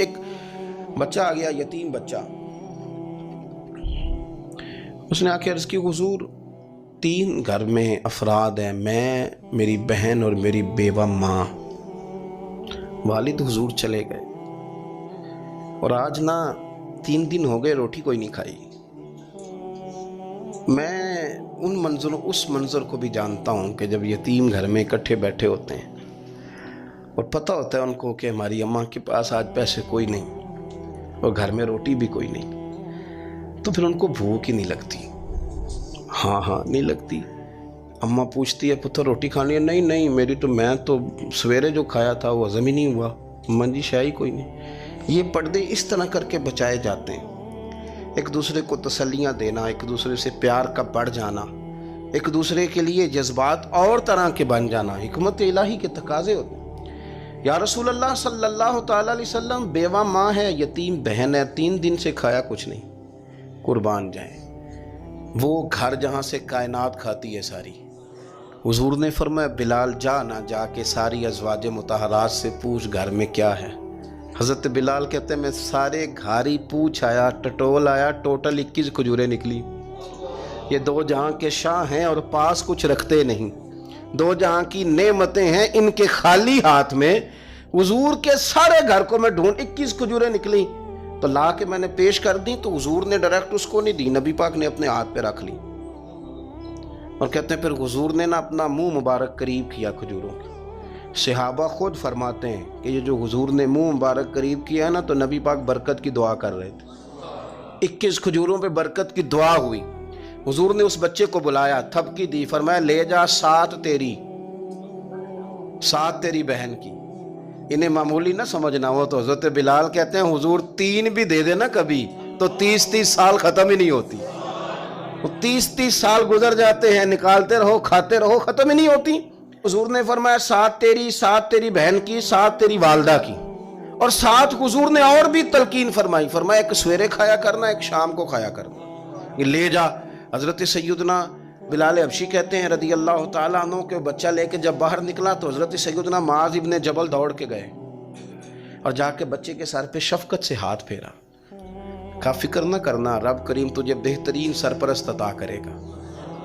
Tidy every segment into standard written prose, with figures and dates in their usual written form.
ایک بچہ آ گیا، یتیم بچہ، اس نے آ کے عرض کی حضور 3 گھر میں افراد ہیں، میں، میری بہن اور میری بیوہ ماں، والد حضور چلے گئے اور آج نہ 3 دن ہو گئے روٹی کوئی نہیں کھائی۔ میں اس منظر کو بھی جانتا ہوں کہ جب یتیم گھر میں اکٹھے بیٹھے ہوتے ہیں اور پتہ ہوتا ہے ان کو کہ ہماری اماں کے پاس آج پیسے کوئی نہیں اور گھر میں روٹی بھی کوئی نہیں، تو پھر ان کو بھوک ہی نہیں لگتی۔ ہاں نہیں لگتی۔ اماں پوچھتی ہے پتر روٹی کھانی ہے؟ نہیں میں تو سویرے جو کھایا تھا وہ ہضم ہی نہیں ہوا، اماں جی شاہی کوئی نہیں۔ یہ پردے اس طرح کر کے بچائے جاتے ہیں، ایک دوسرے کو تسلیاں دینا، ایک دوسرے سے پیار کا بڑھ جانا، ایک دوسرے کے لیے جذبات اور طرح کے بن جانا، حکمت الہی کے تقاضے ہوتے ہیں۔ یا رسول اللہ صلی اللہ تعالیٰ علیہ وسلم، بیوہ ماں ہے، یتیم بہن ہے، 3 دن سے کھایا کچھ نہیں، قربان جائیں وہ گھر جہاں سے کائنات کھاتی ہے ساری۔ حضور نے فرمایا بلال جا کے ساری ازواج مطہرات سے پوچھ گھر میں کیا ہے۔ حضرت بلال کہتے ہیں میں سارے گھاری پوچھ آیا، ٹٹول آیا، ٹوٹل 21 کھجوریں نکلی۔ یہ 2 جہاں کے شاہ ہیں اور پاس کچھ رکھتے نہیں، 2 جہاں کی نعمتیں ہیں، ان کے خالی ہاتھ میں حضور کے سارے گھر کو میں ڈھونڈ 21 کھجوریں نکلی تو لا کے میں نے پیش کر دی، تو حضور نے ڈائریکٹ اس کو نہیں دی، نبی پاک نے اپنے ہاتھ پہ رکھ لی اور کہتے ہیں پھر حضور نے اپنا منہ مبارک قریب کیا کھجوروں کے۔ صحابہ خود فرماتے ہیں کہ یہ جو حضور نے منہ مبارک قریب کیا ہے نا، تو نبی پاک برکت کی دعا کر رہے تھے، 21 کھجوروں پہ برکت کی دعا ہوئی۔ حضور نے اس بچے کو بلایا، تھپکی دی، فرمایا لے جا 7 تیری بہن کی۔ انہیں معمولی نہ سمجھنا ہو تو حضرت بلال کہتے ہیں حضور 3 بھی دے دینا کبھی تو 30 سال ختم ہی نہیں ہوتی، 30 سال گزر جاتے ہیں، نکالتے رہو کھاتے رہو، ختم ہی نہیں ہوتی۔ حضور نے فرمایا 7 تیری بہن کی، 7 تیری والدہ کی، اور 7 حضور نے اور بھی تلقین فرمایا ایک سویرے کھایا کرنا، ایک شام کو کھایا کرنا، یہ لے جا۔ حضرت سیدنا بلال حبشی کہتے ہیں رضی اللہ تعالیٰ عنہ کہ بچہ لے کے جب باہر نکلا تو حضرت سیدنا معاذ ابن جبل دوڑ کے گئے اور جا کے بچے کے سر پہ شفقت سے ہاتھ پھیرا، کا فکر نہ کرنا، رب کریم تجھے بہترین سرپرست عطا کرے گا،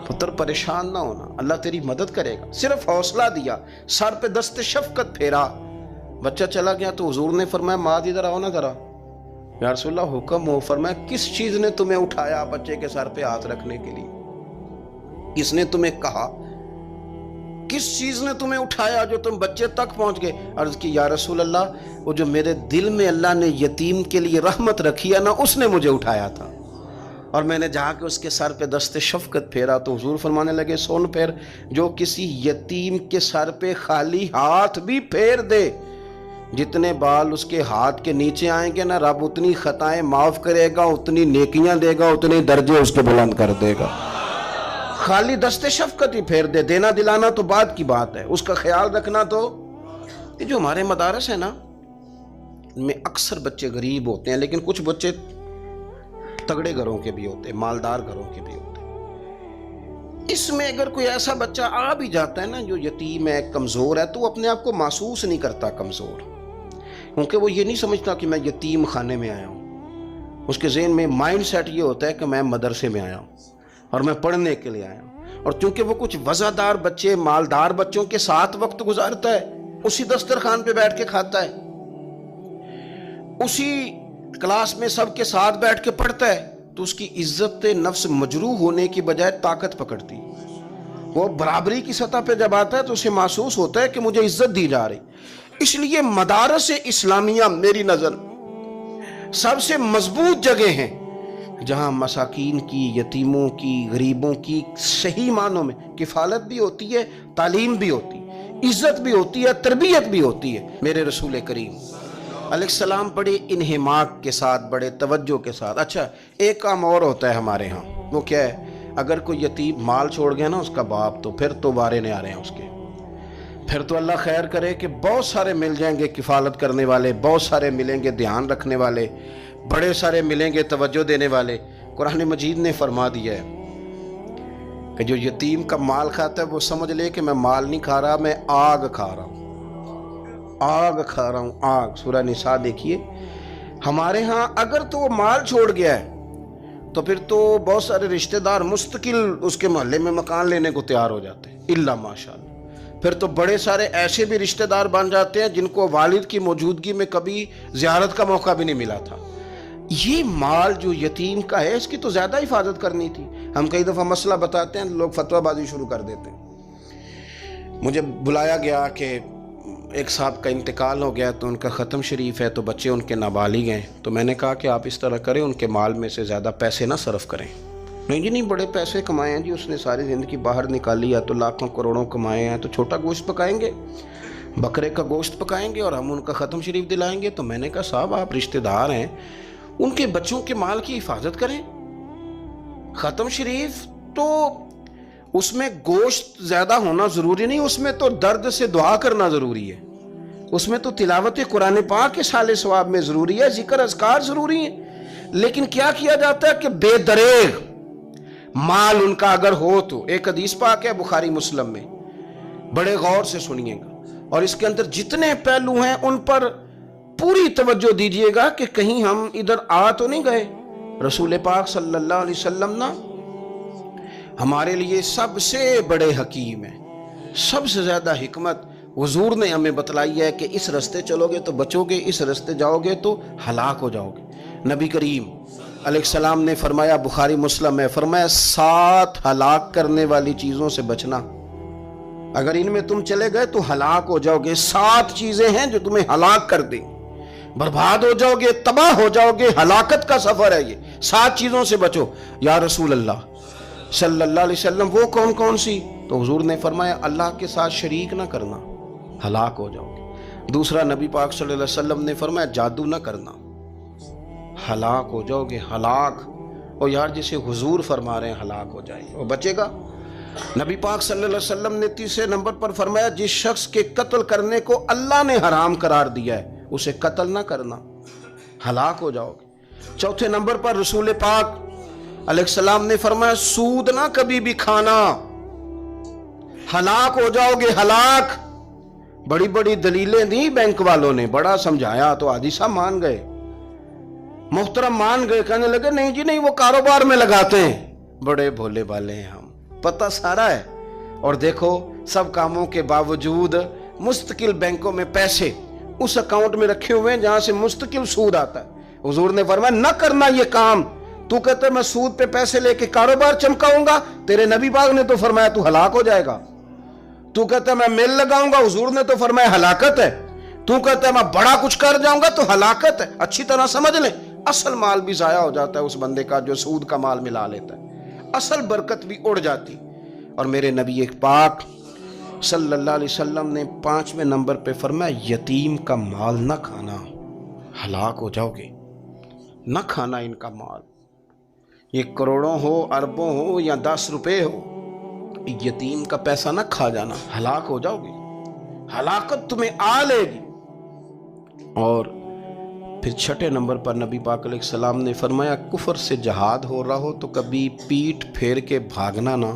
پتر پریشان نہ ہونا، اللہ تیری مدد کرے گا، صرف حوصلہ دیا، سر پہ دست شفقت پھیرا، بچہ چلا گیا۔ تو حضور نے فرمایا معاذ ادھر آؤ نا ذرا۔ یا رسول اللہ حکم ہو۔ فرمایا کس چیز نے تمہیں اٹھایا بچے کے سر پہ ہاتھ رکھنے کے لیے؟ کس نے تمہیں کہا؟ کس چیز نے تمہیں اٹھایا جو تم بچے تک پہنچ گئے؟ عرض کی یا رسول اللہ وہ جو میرے دل میں اللہ نے یتیم کے لیے رحمت رکھی ہے نا، اس نے مجھے اٹھایا تھا، اور میں نے جا کے اس کے سر پہ دست شفقت پھیرا۔ تو حضور فرمانے لگے سن پھر، جو کسی یتیم کے سر پہ خالی ہاتھ بھی پھیر دے، جتنے بال اس کے ہاتھ کے نیچے آئیں گے نا، رب اتنی خطائیں معاف کرے گا، اتنی نیکیاں دے گا، اتنے درجے اس کے بلند کر دے گا۔ خالی دست شفقت ہی پھیر دے، دینا دلانا تو بعد کی بات ہے، اس کا خیال رکھنا تو۔ یہ جو ہمارے مدارس ہیں نا، ان میں اکثر بچے غریب ہوتے ہیں، لیکن کچھ بچے تگڑے گھروں کے بھی ہوتے ہیں، مالدار گھروں کے بھی ہوتے ہیں۔ اس میں اگر کوئی ایسا بچہ آ بھی جاتا ہے نا جو یتیم ہے، کمزور ہے، تو وہ اپنے آپ کو محسوس نہیں کرتا کمزور، کیونکہ وہ یہ نہیں سمجھتا کہ میں یتیم خانے میں آیا ہوں۔ اس کے ذہن میں مائنڈ سیٹ یہ ہوتا ہے کہ میں مدرسے میں آیا ہوں اور میں پڑھنے کے لیے آیا ہوں، اور چونکہ وہ کچھ وزادار بچے، مالدار بچوں کے ساتھ وقت گزارتا ہے، اسی دسترخوان پہ بیٹھ کے کھاتا ہے، اسی کلاس میں سب کے ساتھ بیٹھ کے پڑھتا ہے، تو اس کی عزت نفس مجروح ہونے کی بجائے طاقت پکڑتی۔ وہ برابری کی سطح پہ جب آتا ہے تو اسے محسوس ہوتا ہے کہ مجھے عزت دی جا رہی۔ اس لیے مدارس اسلامیہ میری نظر سب سے مضبوط جگہ ہیں جہاں مساکین کی، یتیموں کی، غریبوں کی صحیح معنوں میں کفالت بھی ہوتی ہے، تعلیم بھی ہوتی ہے، عزت بھی ہوتی ہے، تربیت بھی ہوتی ہے۔ میرے رسول کریم علیہ السلام بڑے انہماک کے ساتھ، بڑے توجہ کے ساتھ۔ اچھا ایک کام اور ہوتا ہے ہمارے ہاں، وہ کیا ہے؟ اگر کوئی یتیم مال چھوڑ گیا نا اس کا باپ، تو پھر تو بارے نہیں آ رہے ہیں اس کے، پھر تو اللہ خیر کرے کہ بہت سارے مل جائیں گے کفالت کرنے والے، بہت سارے ملیں گے دھیان رکھنے والے، بڑے سارے ملیں گے توجہ دینے والے۔ قرآن مجید نے فرما دیا ہے کہ جو یتیم کا مال کھاتا ہے وہ سمجھ لے کہ میں مال نہیں کھا رہا، میں آگ کھا رہا ہوں، آگ کھا رہا ہوں، آگ۔ سورہ نساء دیکھیے ہمارے ہاں اگر تو وہ مال چھوڑ گیا ہے تو پھر تو بہت سارے رشتہ دار مستقل اس کے محلے میں مکان لینے کو تیار ہو جاتے ہیں، الا ماشاءاللہ۔ پھر تو بڑے سارے ایسے بھی رشتہ دار بن جاتے ہیں جن کو والد کی موجودگی میں کبھی زیارت کا موقع بھی نہیں ملا تھا۔ یہ مال جو یتیم کا ہے اس کی تو زیادہ حفاظت کرنی تھی۔ ہم کئی دفعہ مسئلہ بتاتے ہیں، لوگ فتویٰ بازی شروع کر دیتے ہیں۔ مجھے بلایا گیا کہ ایک صاحب کا انتقال ہو گیا تو ان کا ختم شریف ہے، تو بچے ان کے نابالغ ہیں، تو میں نے کہا کہ آپ اس طرح کریں، ان کے مال میں سے زیادہ پیسے نہ صرف کریں۔ نہیں جی نہیں، بڑے پیسے کمائے ہیں جی، اس نے ساری زندگی باہر نکالی ہے تو لاکھوں کروڑوں کمائے ہیں، تو چھوٹا گوشت پکائیں گے، بکرے کا گوشت پکائیں گے اور ہم ان کا ختم شریف دلائیں گے۔ تو میں نے کہا صاحب آپ رشتہ دار ہیں، ان کے بچوں کے مال کی حفاظت کریں۔ ختم شریف تو اس میں گوشت زیادہ ہونا ضروری نہیں، اس میں تو درد سے دعا کرنا ضروری ہے، اس میں تو تلاوت قرآن پاک کے سال ثواب میں ضروری ہے، ذکر اذکار ضروری ہیں۔ لیکن کیا کیا جاتا ہے کہ بے دریغ مال ان کا اگر ہو تو، ایک حدیث پاک ہے بخاری مسلم میں، بڑے غور سے سنیے گا اور اس کے اندر جتنے پہلو ہیں ان پر پوری توجہ دیجئے گا کہ کہیں ہم ادھر آ تو نہیں گئے۔ رسول پاک صلی اللہ علیہ وسلم نا ہمارے لیے سب سے بڑے حکیم ہیں، سب سے زیادہ حکمت حضور نے ہمیں بتلائی ہے کہ اس رستے چلو گے تو بچو گے، اس رستے جاؤ گے تو ہلاک ہو جاؤ گے۔ نبی کریم علیہ السلام نے فرمایا، بخاری مسلم ہے، فرمایا 7 ہلاک کرنے والی چیزوں سے بچنا، اگر ان میں تم چلے گئے تو ہلاک ہو جاؤ گے۔ 7 چیزیں ہیں جو تمہیں ہلاک کر دیں، برباد ہو جاؤ گے، تباہ ہو جاؤ گے، ہلاکت کا سفر ہے یہ، 7 چیزوں سے بچو۔ یا رسول اللہ صلی اللہ علیہ وسلم وہ کون کون سی؟ تو حضور نے فرمایا اللہ کے ساتھ شریک نہ کرنا، ہلاک ہو جاؤ گے۔ دوسرا نبی پاک صلی اللہ علیہ وسلم نے فرمایا جادو نہ کرنا، ہلاک ہو جاؤ گے، ہلاک۔ اور یار جسے حضور فرما رہے ہیں ہلاک ہو جائے وہ بچے گا؟ نبی پاک صلی اللہ علیہ وسلم نے تیسرے نمبر پر فرمایا جس شخص کے قتل کرنے کو اللہ نے حرام قرار دیا ہے اسے قتل نہ کرنا، ہلاک ہو جاؤ گے۔ چوتھے نمبر پر رسول پاک علیہ السلام نے فرمایا سود نہ کبھی بھی کھانا، ہلاک ہو جاؤ گے، ہلاک۔ بڑی بڑی دلیلیں دی بینک والوں نے، بڑا سمجھایا تو حاجی صاحب مان گئے، محترم مان گئے، کہنے لگے نہیں جی نہیں وہ کاروبار میں لگاتے ہیں۔ بڑے بھولے بالے ہیں ہم، پتہ سارا ہے۔ اور دیکھو سب کاموں کے باوجود مستقل بینکوں میں پیسے اس اکاؤنٹ میں رکھے ہوئے ہیں جہاں سے مستقل سود آتا ہے۔ حضور نے فرمایا نہ کرنا یہ کام۔ تو کہتا ہے میں سود پہ پیسے لے کے کاروبار چمکاؤں گا، تیرے نبی پاک نے تو فرمایا تو ہلاک ہو جائے گا۔ تو کہتا ہے میں میل لگاؤں گا، حضور نے تو فرمایا ہلاکت ہے۔ تو کہتا ہے میں بڑا کچھ کر جاؤں گا تو ہلاکت ہے۔ اچھی طرح سمجھ لیں، اصل مال بھی ضائع ہو جاتا ہے اس بندے کا جو سود کا مال ملا لیتا ہے، اصل برکت بھی اڑ جاتی۔ اور میرے نبی پاک صلی اللہ علیہ وسلم نے 5ویں نمبر پہ فرمایا یتیم کا مال نہ کھانا، ہلاک ہو جاؤ گے۔ نہ کھانا ان کا مال، یہ کروڑوں ہو، اربوں ہو یا 10 روپے ہو، یتیم کا پیسہ نہ کھا جانا، ہلاک ہو جاؤ گے، ہلاکت تمہیں آ لے گی۔ اور پھر 6 نمبر پر نبی پاک علیہ السلام نے فرمایا کفر سے جہاد ہو رہا ہو تو کبھی پیٹ پھیر کے بھاگنا نہ،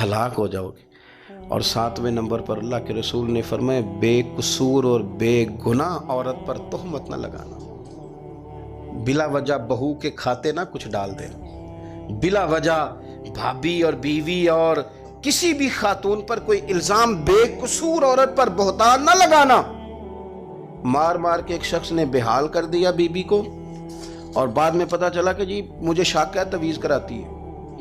ہلاک ہو جاؤ گے۔ اور 7ویں نمبر پر اللہ کے رسول نے فرمایا بے قصور اور بے گناہ عورت پر تہمت نہ لگانا، بلا وجہ بہو کے کھاتے نہ کچھ ڈال دینا، بلا وجہ بھابھی اور بیوی اور کسی بھی خاتون پر کوئی الزام بے قصور عورت پر بہتان نہ لگانا۔ مار مار کے ایک شخص نے بحال کر دیا بیوی کو اور بعد میں پتا چلا کہ جی مجھے شک ہے تویز کراتی ہے۔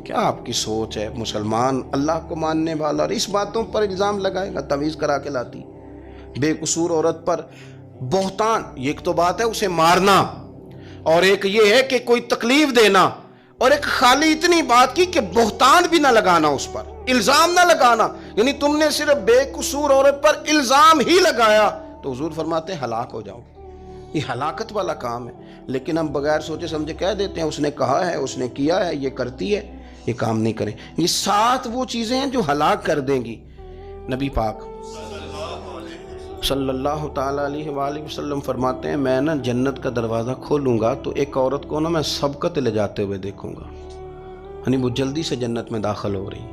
کیا آپ کی سوچ ہے؟ مسلمان اللہ کو ماننے والا اور اس باتوں پر الزام لگائے گا تویز کرا کے لاتی؟ بے قصور عورت پر بہتان، یہ ایک تو بات ہے اسے مارنا، اور ایک یہ ہے کہ کوئی تکلیف دینا، اور ایک خالی اتنی بات کی کہ بہتان بھی نہ لگانا، اس پر الزام نہ لگانا، یعنی تم نے صرف بے قصور عورت پر الزام ہی لگایا تو حضور فرماتے ہیں ہلاک ہو جاؤ گے۔ یہ ہلاکت والا کام ہے، لیکن ہم بغیر سوچے سمجھے کہہ دیتے ہیں اس نے کہا ہے، اس نے کیا ہے، یہ کرتی ہے، یہ کام نہیں کریں۔ یہ 7 وہ چیزیں ہیں جو ہلاک کر دیں گی۔ نبی پاک صلی اللہ تعالیٰ علیہ وآلہ وسلم فرماتے ہیں میں نا جنت کا دروازہ کھولوں گا تو ایک عورت کو نا میں سبقت لے جاتے ہوئے دیکھوں گا، یعنی وہ جلدی سے جنت میں داخل ہو رہی۔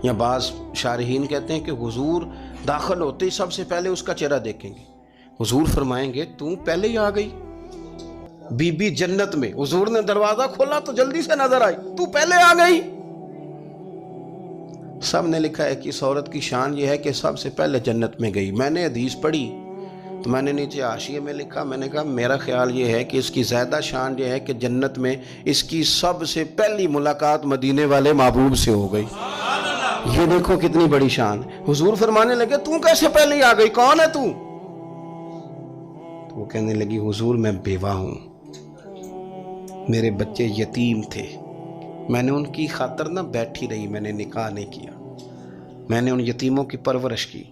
یا بعض شارحین کہتے ہیں کہ حضور داخل ہوتے ہی سب سے پہلے اس کا چہرہ دیکھیں گے، حضور فرمائیں گے تو پہلے ہی آ گئی، بی بی جنت میں، حضور نے دروازہ کھولا تو جلدی سے نظر آئی، تو پہلے آ گئی۔ سب نے لکھا ہے کہ اس عورت کی شان یہ ہے کہ سب سے پہلے جنت میں گئی۔ میں نے حدیث پڑھی تو میں نے نیچے حاشیے میں لکھا، میں نے کہا میرا خیال یہ ہے کہ اس کی زیادہ شان یہ ہے کہ جنت میں اس کی سب سے پہلی ملاقات مدینے والے محبوب سے ہو گئی۔ یہ دیکھو کتنی بڑی شان۔ حضور فرمانے لگے تو کیسے پہلے آ گئی، کون ہے تو؟ وہ کہنے لگی حضور میں بیوہ ہوں، میرے بچے یتیم تھے، میں نے ان کی خاطر نہ بیٹھی رہی، میں نے نکاح نہیں کیا، میں نے ان یتیموں کی پرورش کی،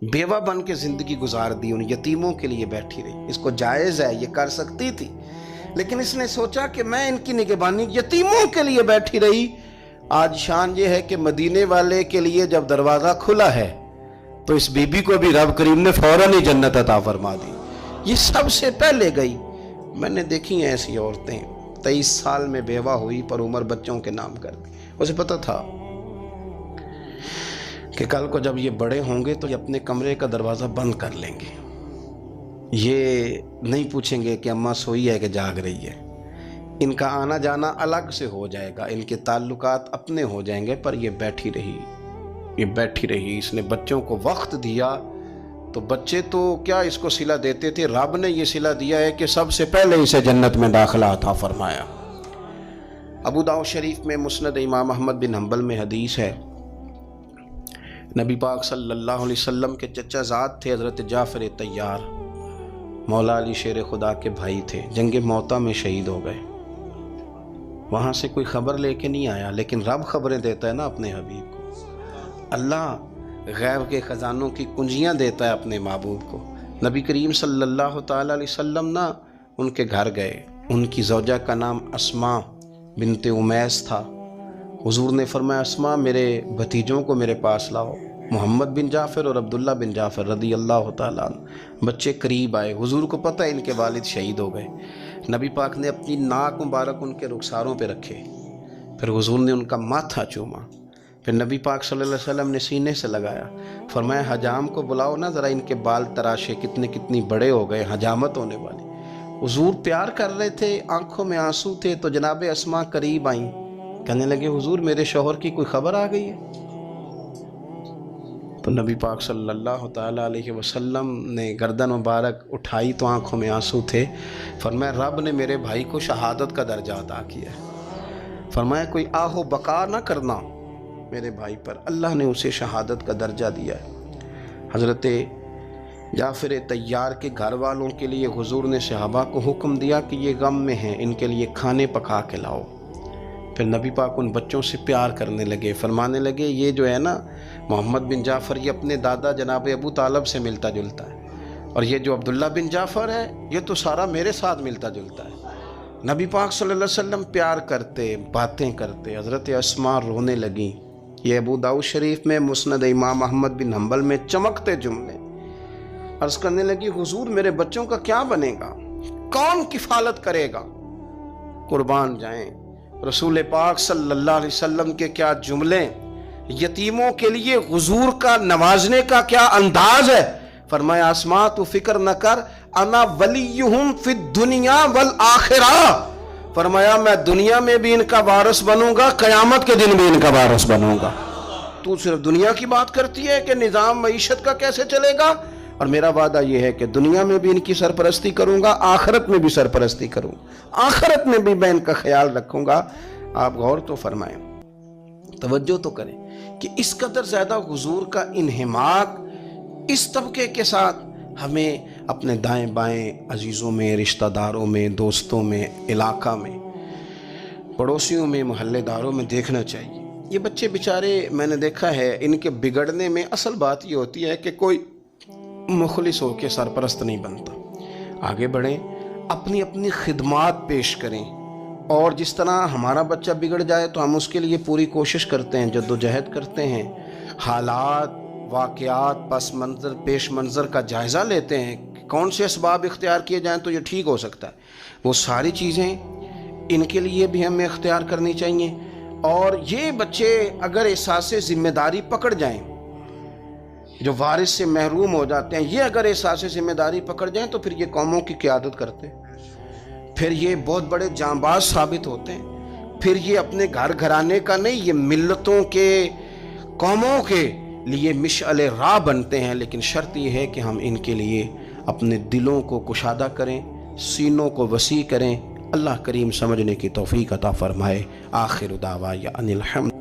بیوہ بن کے زندگی گزار دی، ان یتیموں کے لیے بیٹھی رہی۔ اس کو جائز ہے، یہ کر سکتی تھی، لیکن اس نے سوچا کہ میں ان کی نگہبانی یتیموں کے لیے بیٹھی رہی۔ آج شان یہ ہے کہ مدینے والے کے لیے جب دروازہ کھلا ہے تو اس بی بی کو بھی رب کریم نے فوراً ہی جنت عطا فرما دی۔ یہ سب سے پہلے گئی۔ میں نے دیکھی ہیں ایسی عورتیں 23 سال میں بیوہ ہوئی پر عمر بچوں کے نام کر دی۔ اسے پتہ تھا کہ کل کو جب یہ بڑے ہوں گے تو یہ اپنے کمرے کا دروازہ بند کر لیں گے، یہ نہیں پوچھیں گے کہ اماں سوئی ہے کہ جاگ رہی ہے، ان کا آنا جانا الگ سے ہو جائے گا، ان کے تعلقات اپنے ہو جائیں گے، پر یہ بیٹھی رہی، یہ بیٹھی رہی۔ اس نے بچوں کو وقت دیا تو بچے تو کیا اس کو صلہ دیتے تھے، رب نے یہ صلہ دیا ہے کہ سب سے پہلے اسے جنت میں داخلہ عطا فرمایا۔ ابو داؤد شریف میں مسند امام احمد بن حنبل میں حدیث ہے، نبی پاک صلی اللہ علیہ وسلم کے چچا زاد تھے حضرت جعفر طیار، مولا علی شیر خدا کے بھائی تھے، جنگ موتا میں شہید ہو گئے۔ وہاں سے کوئی خبر لے کے نہیں آیا، لیکن رب خبریں دیتا ہے نا اپنے حبیب کو، اللہ غیب کے خزانوں کی کنجیاں دیتا ہے اپنے محبوب کو۔ نبی کریم صلی اللہ تعالیٰ علیہ وسلم نا ان کے گھر گئے، ان کی زوجہ کا نام اسماء بنت امیس تھا۔ حضور نے فرمایا اسماء میرے بھتیجوں کو میرے پاس لاؤ، محمد بن جعفر اور عبداللہ بن جعفر رضی اللہ تعالیٰ عنہ۔ بچے قریب آئے، حضور کو پتہ ہے ان کے والد شہید ہو گئے۔ نبی پاک نے اپنی ناک مبارک ان کے رخساروں پہ رکھے، پھر حضور نے ان کا ماتھا چوما، پھر نبی پاک صلی اللہ علیہ وسلم نے سینے سے لگایا، فرمایا حجام کو بلاؤ نا ذرا، ان کے بال تراشے کتنی بڑے ہو گئے، حجامت ہونے والی۔ حضور پیار کر رہے تھے، آنکھوں میں آنسو تھے، تو جناب اسماء قریب آئیں، کہنے لگے حضور میرے شوہر کی کوئی خبر آ گئی ہے؟ تو نبی پاک صلی اللہ تعالیٰ علیہ وسلم نے گردن مبارک اٹھائی تو آنکھوں میں آنسو تھے، فرمایا رب نے میرے بھائی کو شہادت کا درجہ عطا کیا ہے، فرمایا کوئی آہ و بقا نہ کرنا میرے بھائی پر، اللہ نے اسے شہادت کا درجہ دیا ہے۔ حضرت جعفر طیار کے گھر والوں کے لیے حضور نے صحابہ کو حکم دیا کہ یہ غم میں ہیں، ان کے لیے کھانے پکا کے لاؤ۔ پھر نبی پاک ان بچوں سے پیار کرنے لگے، فرمانے لگے یہ جو ہے نا محمد بن جعفر یہ اپنے دادا جناب ابو طالب سے ملتا جلتا ہے، اور یہ جو عبداللہ بن جعفر ہے یہ تو سارا میرے ساتھ ملتا جلتا ہے۔ نبی پاک صلی اللہ علیہ وسلم پیار کرتے، باتیں کرتے، حضرت اسماء رونے لگیں۔ یہ ابو داؤد شریف میں مسند امام احمد بن حنبل میں چمکتے جملے۔ عرض کرنے لگی حضور میرے بچوں کا کیا بنے گا، کون کفالت کرے گا؟ قربان جائیں رسول پاک صلی اللہ علیہ وسلم کے کیا جملے، یتیموں کے لیے حضور کا نوازنے کا کیا انداز ہے۔ فرمایا اسماء تو فکر نہ کر، انا ولیہم فی الدنیا والآخرہ، فرمایا میں دنیا میں بھی ان کا وارث بنوں گا، قیامت کے دن بھی ان کا وارث بنوں گا۔ تو صرف دنیا کی بات کرتی ہے کہ نظام معیشت کا کیسے چلے گا، اور میرا وعدہ یہ ہے کہ دنیا میں بھی ان کی سرپرستی کروں گا، آخرت میں بھی سرپرستی کروں، آخرت میں بھی میں ان کا خیال رکھوں گا۔ آپ غور تو فرمائیں، توجہ تو کریں کہ اس قدر زیادہ حضور کا انہماک اس طبقے کے ساتھ ہمیں اپنے دائیں بائیں عزیزوں میں، رشتہ داروں میں، دوستوں میں، علاقہ میں، پڑوسیوں میں، محلے داروں میں دیکھنا چاہیے۔ یہ بچے بیچارے میں نے دیکھا ہے، ان کے بگڑنے میں اصل بات یہ ہوتی ہے کہ کوئی مخلص ہو کے سرپرست نہیں بنتا۔ آگے بڑھیں، اپنی اپنی خدمات پیش کریں، اور جس طرح ہمارا بچہ بگڑ جائے تو ہم اس کے لیے پوری کوشش کرتے ہیں، جدوجہد کرتے ہیں، حالات، واقعات، پس منظر، پیش منظر کا جائزہ لیتے ہیں کہ کون سے اسباب اختیار کیے جائیں تو یہ ٹھیک ہو سکتا ہے۔ وہ ساری چیزیں ان کے لیے بھی ہمیں اختیار کرنی چاہیے، اور یہ بچے اگر احساس ذمہ داری پکڑ جائیں، جو وارث سے محروم ہو جاتے ہیں، یہ اگر احساس ذمہ داری پکڑ جائیں تو پھر یہ قوموں کی قیادت کرتے ہیں، پھر یہ بہت بڑے جانباز ثابت ہوتے ہیں، پھر یہ اپنے گھر گھرانے کا نہیں، یہ ملتوں کے، قوموں کے لیے مشعل راہ بنتے ہیں۔ لیکن شرط یہ ہے کہ ہم ان کے لیے اپنے دلوں کو کشادہ کریں، سینوں کو وسیع کریں۔ اللہ کریم سمجھنے کی توفیق عطا فرمائے۔ آخر دعوانا ان الحمد